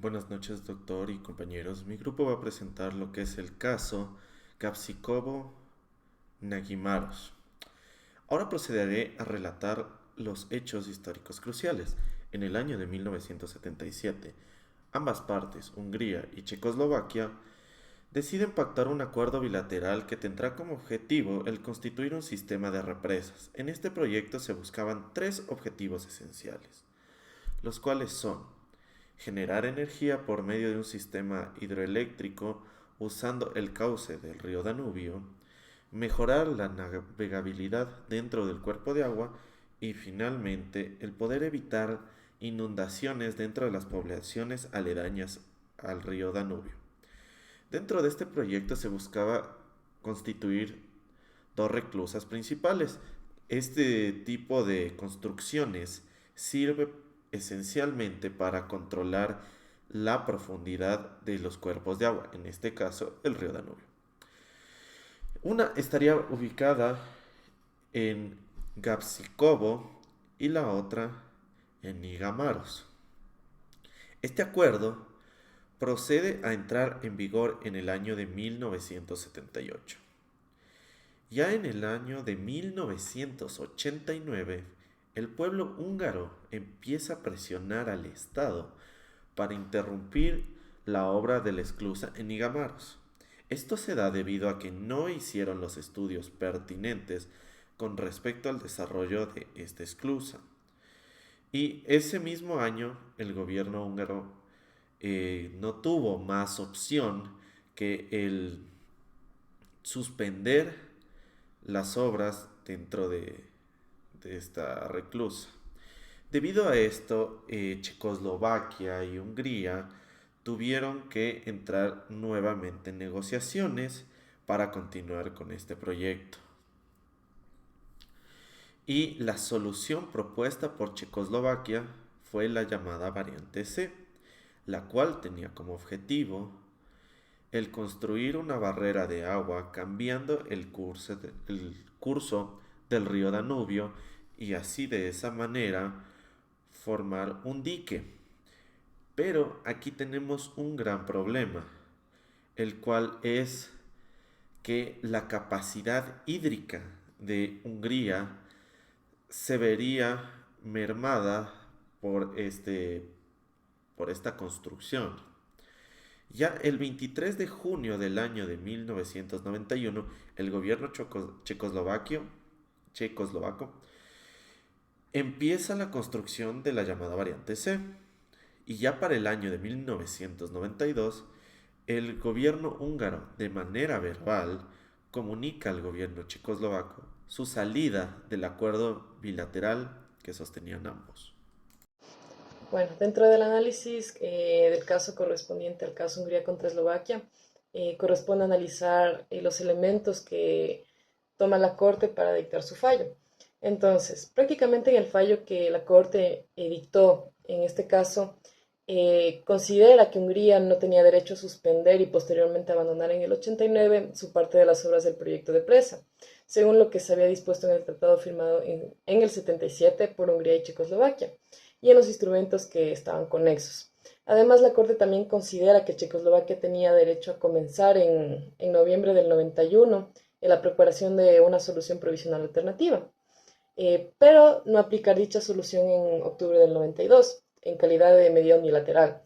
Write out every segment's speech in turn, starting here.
Buenas noches, doctor y compañeros. Mi grupo va a presentar lo que es el caso Capsicovo-Naguimaros. Ahora procederé a relatar los hechos históricos cruciales. En el año de 1977, ambas partes, Hungría y Checoslovaquia, deciden pactar un acuerdo bilateral que tendrá como objetivo el constituir un sistema de represas. En este proyecto se buscaban tres objetivos esenciales, los cuales son generar energía por medio de un sistema hidroeléctrico usando el cauce del río Danubio, mejorar la navegabilidad dentro del cuerpo de agua y finalmente el poder evitar inundaciones dentro de las poblaciones aledañas al río Danubio. Dentro de este proyecto se buscaba constituir dos reclusas principales. Este tipo de construcciones sirve esencialmente para controlar la profundidad de los cuerpos de agua, en este caso el río Danubio. Una estaría ubicada en Gapsikovo y la otra en Nigamaros. Este acuerdo procede a entrar en vigor en el año de 1978. Ya en el año de 1989, el pueblo húngaro empieza a presionar al Estado para interrumpir la obra de la esclusa en Igamaros. Esto se da debido a que no hicieron los estudios pertinentes con respecto al desarrollo de esta esclusa. Y ese mismo año el gobierno húngaro no tuvo más opción que el suspender las obras dentro de esta reclusa. Debido a esto, Checoslovaquia y Hungría tuvieron que entrar nuevamente en negociaciones para continuar con este proyecto. Y la solución propuesta por Checoslovaquia fue la llamada variante C, la cual tenía como objetivo el construir una barrera de agua cambiando el curso del río Danubio y así de esa manera formar un dique. Pero aquí tenemos un gran problema, el cual es que la capacidad hídrica de Hungría se vería mermada por esta construcción. Ya el 23 de junio del año de 1991, el gobierno checoslovaco empieza la construcción de la llamada variante C. Y ya para el año de 1992, el gobierno húngaro, de manera verbal, comunica al gobierno checoslovaco su salida del acuerdo bilateral que sostenían ambos. Bueno, dentro del análisis del caso correspondiente al caso Hungría contra Eslovaquia, corresponde analizar los elementos que toma la Corte para dictar su fallo. Entonces, prácticamente en el fallo que la Corte dictó, en este caso, considera que Hungría no tenía derecho a suspender y posteriormente abandonar en el 89 su parte de las obras del proyecto de presa, según lo que se había dispuesto en el tratado firmado en el 77 por Hungría y Checoslovaquia y en los instrumentos que estaban conexos. Además, la Corte también considera que Checoslovaquia tenía derecho a comenzar en noviembre del 91 en la preparación de una solución provisional alternativa, pero no aplicar dicha solución en octubre del 92 en calidad de medida unilateral,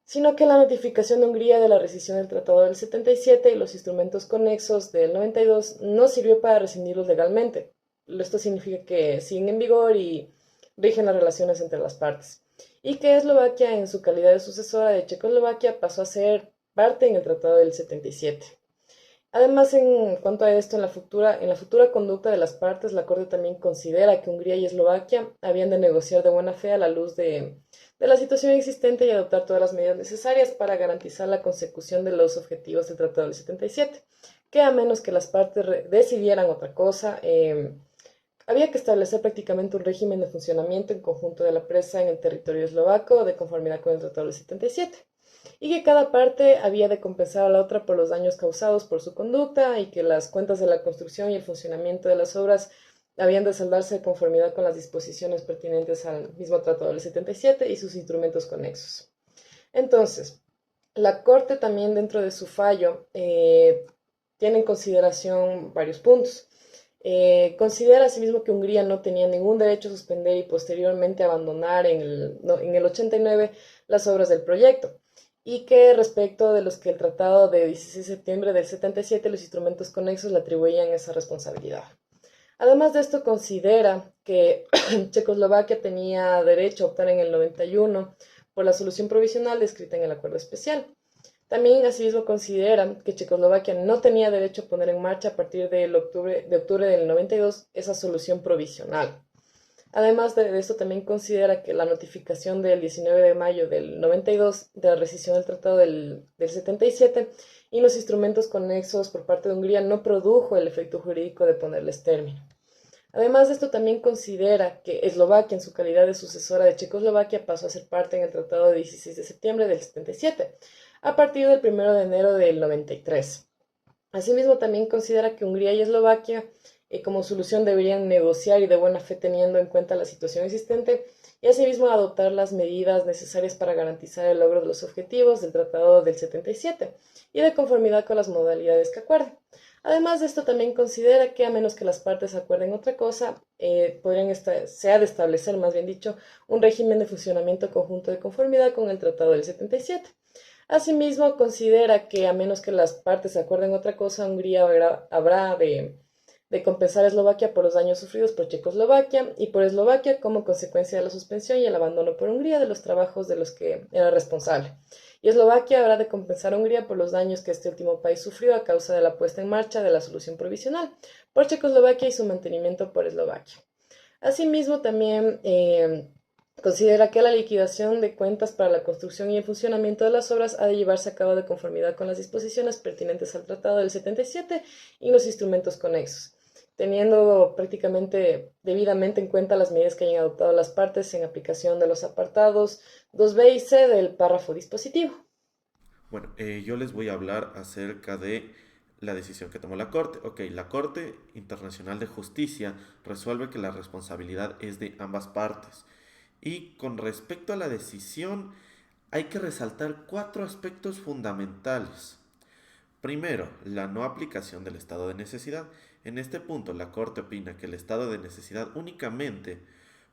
sino que la notificación de Hungría de la rescisión del Tratado del 77 y los instrumentos conexos del 92 no sirvió para rescindirlos legalmente. Esto significa que siguen en vigor y rigen las relaciones entre las partes. Y que Eslovaquia, en su calidad de sucesora de Checoslovaquia, pasó a ser parte en el Tratado del 77. Además, en cuanto a esto, en la futura conducta de las partes, la Corte también considera que Hungría y Eslovaquia habían de negociar de buena fe a la luz de la situación existente y adoptar todas las medidas necesarias para garantizar la consecución de los objetivos del Tratado del 77, que a menos que las partes decidieran otra cosa, había que establecer prácticamente un régimen de funcionamiento en conjunto de la presa en el territorio eslovaco de conformidad con el Tratado del 77 y que cada parte había de compensar a la otra por los daños causados por su conducta y que las cuentas de la construcción y el funcionamiento de las obras habían de saldarse de conformidad con las disposiciones pertinentes al mismo Tratado del 77 y sus instrumentos conexos. Entonces, la Corte también dentro de su fallo tiene en consideración varios puntos. Considera asimismo que Hungría no tenía ningún derecho a suspender y posteriormente abandonar en el 89 las obras del proyecto y que respecto de los que el Tratado de 16 de septiembre del 77 los instrumentos conexos le atribuían esa responsabilidad. Además de esto, considera que Checoslovaquia tenía derecho a optar en el 91 por la solución provisional descrita en el acuerdo especial. También, asimismo, considera que Checoslovaquia no tenía derecho a poner en marcha a partir de octubre del 92 esa solución provisional. Además de esto, también considera que la notificación del 19 de mayo del 92 de la rescisión del Tratado del 77 y los instrumentos conexos por parte de Hungría no produjo el efecto jurídico de ponerles término. Además de esto, también considera que Eslovaquia, en su calidad de sucesora de Checoslovaquia, pasó a ser parte en el Tratado de 16 de septiembre del 77, a partir del 1 de enero del 93. Asimismo, también considera que Hungría y Eslovaquia, como solución, deberían negociar y de buena fe teniendo en cuenta la situación existente y asimismo adoptar las medidas necesarias para garantizar el logro de los objetivos del Tratado del 77 y de conformidad con las modalidades que acuerden. Además de esto, también considera que a menos que las partes acuerden otra cosa, se ha de establecer, más bien dicho, un régimen de funcionamiento conjunto de conformidad con el Tratado del 77. Asimismo, considera que a menos que las partes acuerden otra cosa, Hungría habrá de compensar a Eslovaquia por los daños sufridos por Checoslovaquia y por Eslovaquia como consecuencia de la suspensión y el abandono por Hungría de los trabajos de los que era responsable. Y Eslovaquia habrá de compensar a Hungría por los daños que este último país sufrió a causa de la puesta en marcha de la solución provisional por Checoslovaquia y su mantenimiento por Eslovaquia. Asimismo, también considera que la liquidación de cuentas para la construcción y el funcionamiento de las obras ha de llevarse a cabo de conformidad con las disposiciones pertinentes al Tratado del 77 y los instrumentos conexos, teniendo prácticamente debidamente en cuenta las medidas que hayan adoptado las partes en aplicación de los apartados 2b y c del párrafo dispositivo. Bueno, yo les voy a hablar acerca de la decisión que tomó la Corte. Ok, la Corte Internacional de Justicia resuelve que la responsabilidad es de ambas partes. Y con respecto a la decisión, hay que resaltar cuatro aspectos fundamentales. Primero, la no aplicación del estado de necesidad. En este punto, la Corte opina que el estado de necesidad únicamente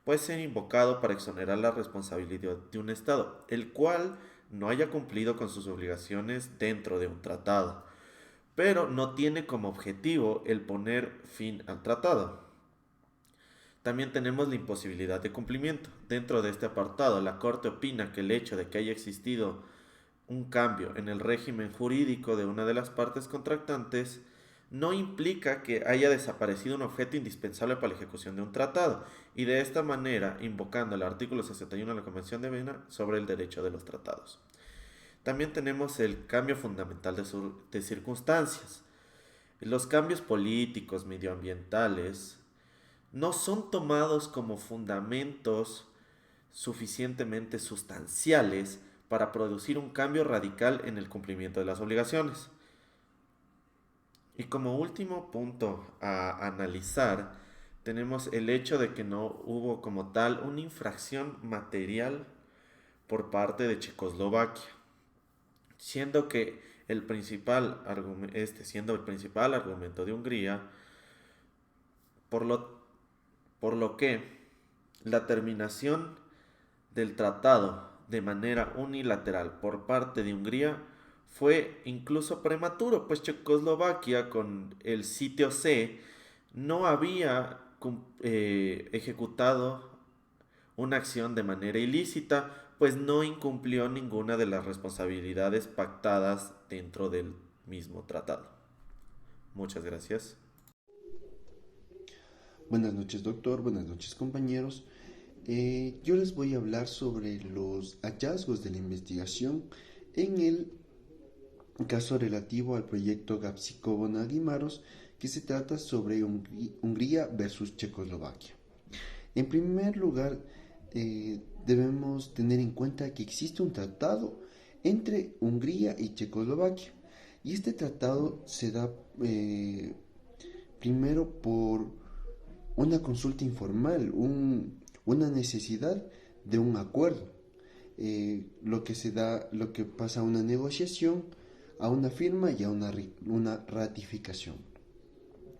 puede ser invocado para exonerar la responsabilidad de un Estado, el cual no haya cumplido con sus obligaciones dentro de un tratado, pero no tiene como objetivo el poner fin al tratado. También tenemos la imposibilidad de cumplimiento. Dentro de este apartado, la Corte opina que el hecho de que haya existido un cambio en el régimen jurídico de una de las partes contractantes no implica que haya desaparecido un objeto indispensable para la ejecución de un tratado, y de esta manera invocando el artículo 61 de la Convención de Viena sobre el derecho de los tratados. También tenemos el cambio fundamental de circunstancias. Los cambios políticos, medioambientales, no son tomados como fundamentos suficientemente sustanciales para producir un cambio radical en el cumplimiento de las obligaciones. Y como último punto a analizar, tenemos el hecho de que no hubo como tal una infracción material por parte de Checoslovaquia, siendo que siendo el principal argumento de Hungría, por lo, por lo que la terminación del tratado de manera unilateral por parte de Hungría fue incluso prematuro, pues Checoslovaquia con el sitio C no había ejecutado una acción de manera ilícita, pues no incumplió ninguna de las responsabilidades pactadas dentro del mismo tratado. Muchas gracias. Buenas noches, doctor. Buenas noches, compañeros. Yo les voy a hablar sobre los hallazgos de la investigación en el caso relativo al proyecto Gapsikovo-Nagimaros, que se trata sobre Hungría versus Checoslovaquia. En primer lugar, debemos tener en cuenta que existe un tratado entre Hungría y Checoslovaquia, y este tratado se da primero por una consulta informal, una necesidad de un acuerdo. lo que se da, lo que pasa a una negociación, a una firma y a una ratificación.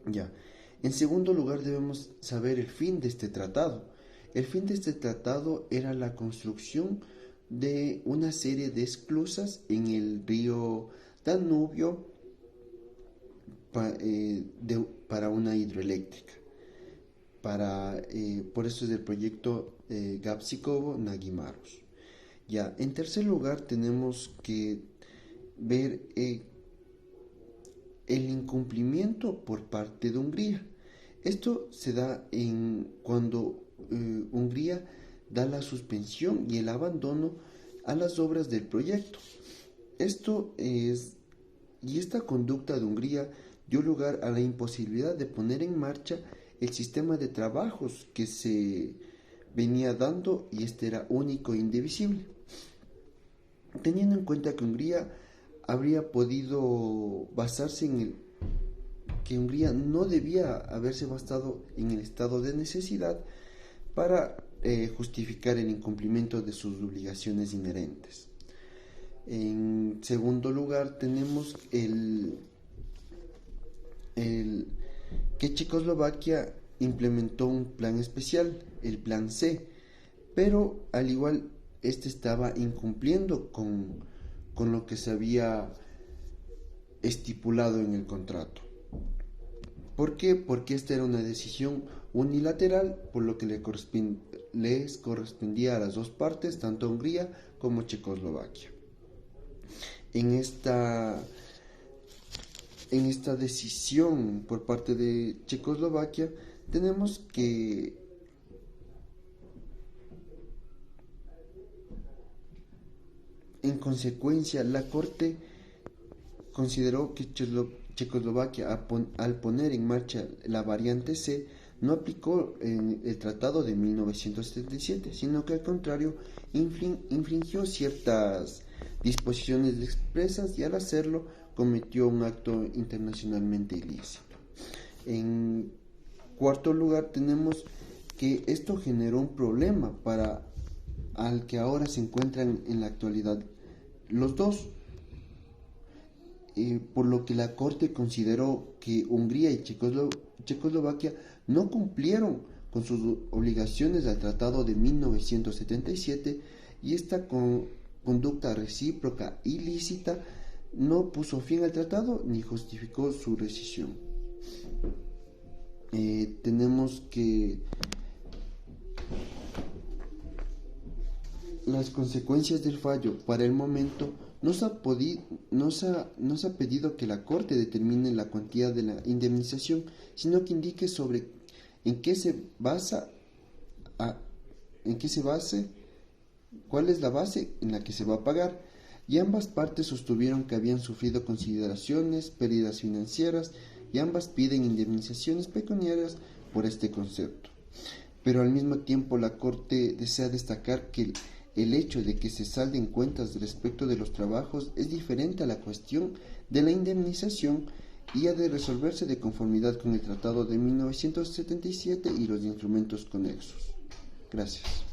Ya. En segundo lugar, debemos saber el fin de este tratado. El fin de este tratado era la construcción de una serie de esclusas en el río Danubio para una hidroeléctrica. Por eso es el proyecto Gapsikovo-Nagimaros. Ya, en tercer lugar tenemos que ver el incumplimiento por parte de Hungría. Esto se da cuando Hungría da la suspensión y el abandono a las obras del proyecto. Esta conducta de Hungría dio lugar a la imposibilidad de poner en marcha el sistema de trabajos que se venía dando, y este era único e indivisible. Teniendo en cuenta que Hungría habría podido basarse que Hungría no debía haberse basado en el estado de necesidad para justificar el incumplimiento de sus obligaciones inherentes. En segundo lugar tenemos que Checoslovaquia implementó un plan especial, el Plan C, pero al igual este estaba incumpliendo con lo que se había estipulado en el contrato. ¿Por qué? Porque esta era una decisión unilateral, por lo que les correspondía a las dos partes, tanto Hungría como Checoslovaquia. En esta decisión por parte de Checoslovaquia tenemos que en consecuencia la Corte consideró que Checoslovaquia, al poner en marcha la variante C, no aplicó el tratado de 1977, sino que al contrario infringió ciertas disposiciones expresas, y al hacerlo cometió un acto internacionalmente ilícito. En cuarto lugar tenemos que esto generó un problema al que ahora se encuentran en la actualidad los dos, por lo que la Corte consideró que Hungría y Checoslovaquia no cumplieron con sus obligaciones al Tratado de 1977, y esta conducta recíproca ilícita no puso fin al tratado ni justificó su rescisión. Tenemos que las consecuencias del fallo. Para el momento no se ha pedido que la Corte determine la cuantía de la indemnización, sino que indique en qué se basa, cuál es la base en la que se va a pagar, y ambas partes sostuvieron que habían sufrido consideraciones, pérdidas financieras, y ambas piden indemnizaciones pecuniarias por este concepto. Pero al mismo tiempo la Corte desea destacar que el hecho de que se salden cuentas respecto de los trabajos es diferente a la cuestión de la indemnización, y ha de resolverse de conformidad con el Tratado de 1977 y los instrumentos conexos. Gracias.